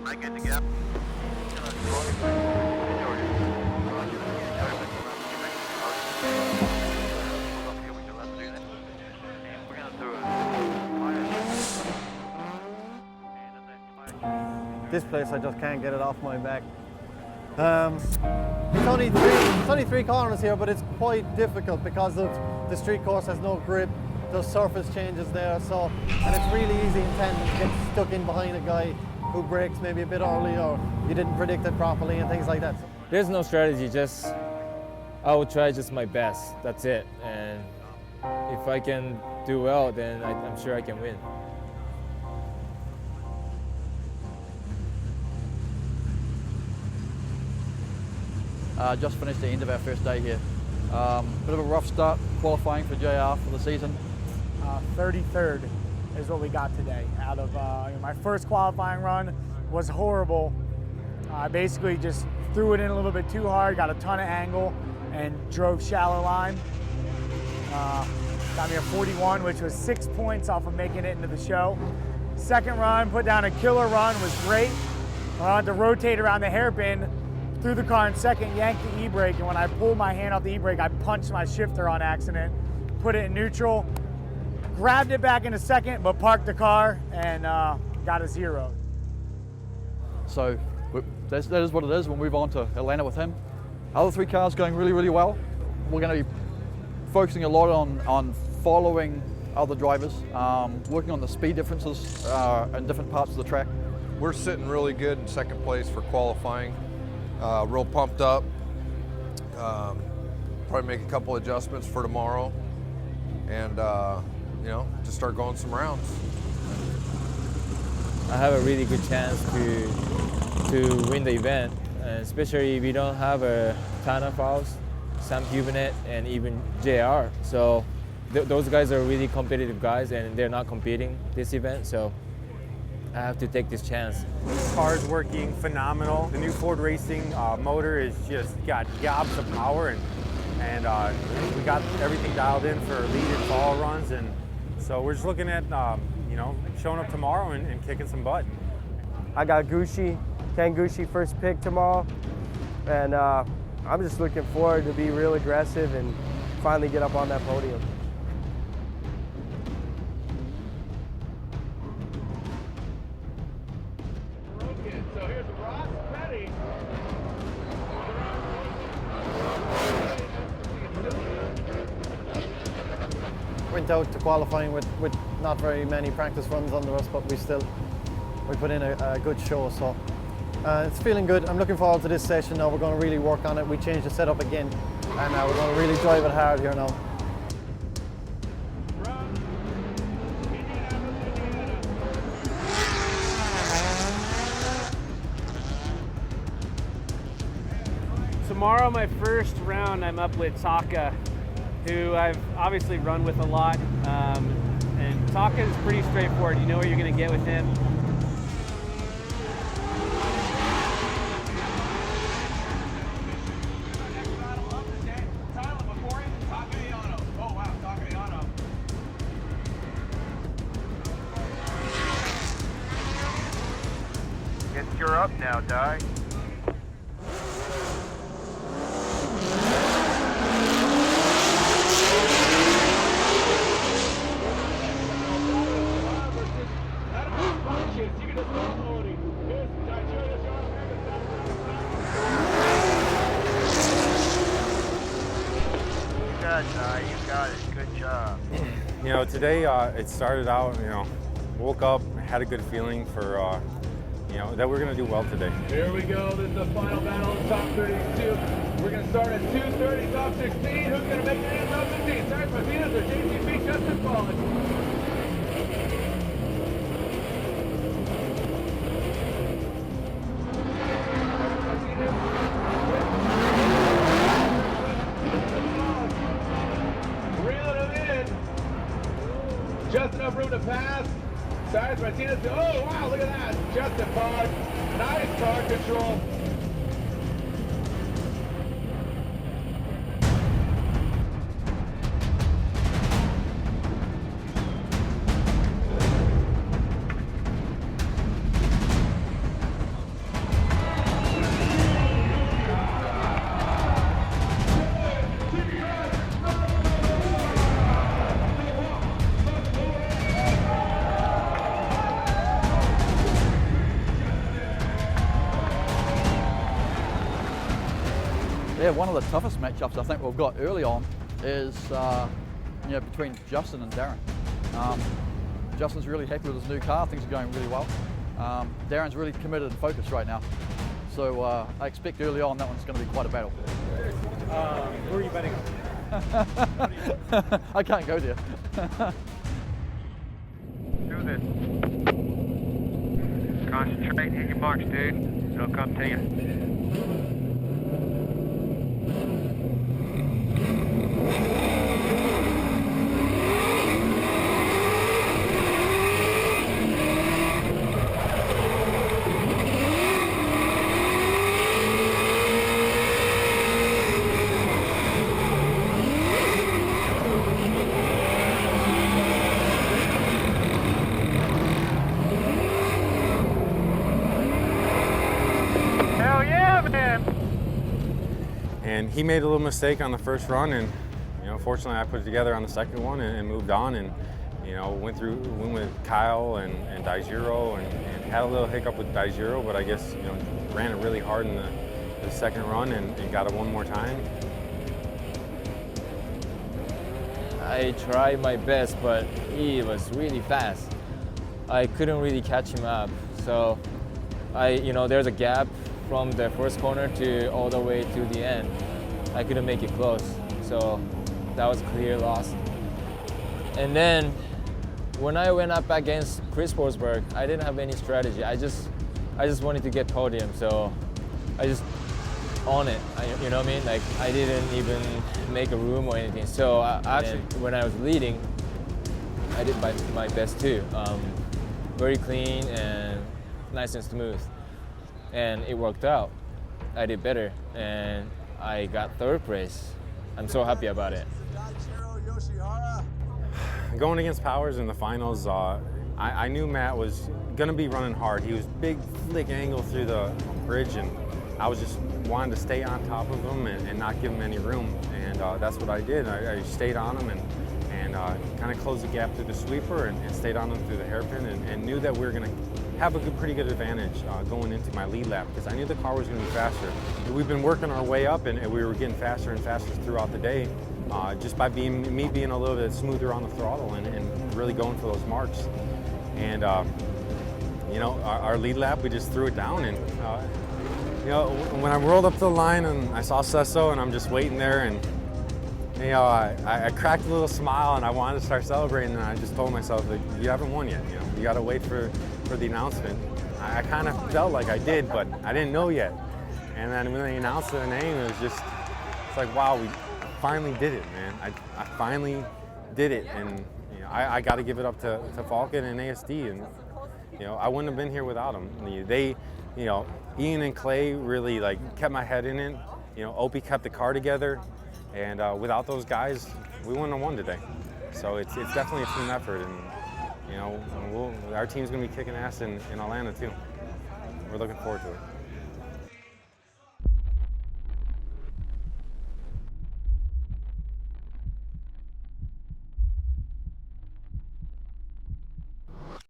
I get the gap. This place, I just can't get it off my back. It's only three corners here, but it's quite difficult because of the street course has no grip. There's surface changes there, so and it's really easy in tandem to get stuck in behind a guy who brakes maybe a bit early or you didn't predict it properly and things like that. There's no strategy, just I will try just my best. That's it. And if I can do well, then I'm sure I can win. Just finished the end of our first day here. Bit of a rough start qualifying for JR for the season. 33rd is what we got today. Out of my first qualifying run was horrible. I basically just threw it in a little bit too hard, got a ton of angle, and drove shallow line. Got me a 41, which was 6 points off of making it into the show. Second run, put down a killer run, was great. I had to rotate around the hairpin, threw the car in second, yanked the e-brake, and when I pulled my hand off the e-brake, I punched my shifter on accident, put it in neutral, grabbed it back in a second, but parked the car and got a 0. So that is what it is. We'll move on to Atlanta with him. Other 3 cars going really, really well. We're going to be focusing a lot on following other drivers, working on the speed differences in different parts of the track. We're sitting really good in second place for qualifying. Real pumped up. Probably make a couple adjustments for tomorrow, and you know, just start going some rounds. I have a really good chance to win the event, and especially if we don't have a ton of fouls, Sam Hubernet, and even JR. So those guys are really competitive guys, and they're not competing this event. So I have to take this chance. This car's working phenomenal. The new Ford Racing motor is just got gobs of power, and we got everything dialed in for lead and fall runs, and so we're just looking at you know, showing up tomorrow and kicking some butt. I got Ken Gucci first pick tomorrow, and I'm just looking forward to be real aggressive and finally get up on that podium. Went out to qualifying with not very many practice runs under us, but we put in a good show, so it's feeling good. I'm looking forward to this session now. We're going to really work on it. We changed the setup again, and we're going to really drive it hard here now. Tomorrow, my first round, I'm up with Taka, who I've obviously run with a lot. And Taka is pretty straightforward. You know what you're going to get with him. Guess you're up now, Dai. You got it. Good job. You know, today it started out, you know, woke up, had a good feeling for, you know, that we're going to do well today. Here we go. This is the final battle of top 32. We're going to start at 2:30, top 16. Who's going to make it in top 16? Sarge Martinez or JTP Justin Pawlak? Just enough room to pass. Sarge Martinez. Oh, wow, look at that. Justin Pawlak. Nice car control. Yeah, one of the toughest matchups I think we've got early on is between Justin and Darren. Justin's really happy with his new car, things are going really well. Darren's really committed and focused right now. So I expect early on that one's going to be quite a battle. Who are you betting on? I can't go there. Do this. Concentrate, hit your marks, dude. It'll come to you. And he made a little mistake on the first run, and fortunately I put it together on the second one and moved on, and went with Kyle and Daijiro, and had a little hiccup with Daijiro, but I guess ran it really hard in the second run and got it one more time. I tried my best, but he was really fast. I couldn't really catch him up, so there's a gap from the first corner to all the way to the end. I couldn't make it close, so that was a clear loss. And then when I went up against Chris Forsberg, I didn't have any strategy. I just wanted to get podium, so I just on it. You know what I mean? Like, I didn't even make a room or anything. So actually, when I was leading, I did my best too. Very clean and nice and smooth. And it worked out. I did better, and I got third place. I'm so happy about it. Daijiro, Yoshihara. Going against Powers in the finals, I knew Matt was gonna be running hard. He was big, slick angle through the bridge, and I was just wanting to stay on top of him and not give him any room. And that's what I did. I stayed on him and kind of closed the gap through the sweeper and stayed on him through the hairpin, and knew that we were gonna have a pretty good advantage going into my lead lap, because I knew the car was going to be faster. We've been working our way up, and we were getting faster and faster throughout the day, just by me being a little bit smoother on the throttle and really going for those marks. And our lead lap, we just threw it down, and when I rolled up to the line and I saw Sesso, and I'm just waiting there, and I cracked a little smile, and I wanted to start celebrating, and I just told myself, like, you haven't won yet. You got to wait for the announcement. I kind of felt like I did, but I didn't know yet. And then when they announced the name, it's like, wow, we finally did it, man. I finally did it, and I got to give it up to Falken and ASD, and I wouldn't have been here without them. They, Ian and Clay really kept my head in it. Opie kept the car together, and without those guys, we wouldn't have won today. So it's definitely a team effort, and our team's going to be kicking ass in Atlanta too. We're looking forward to it.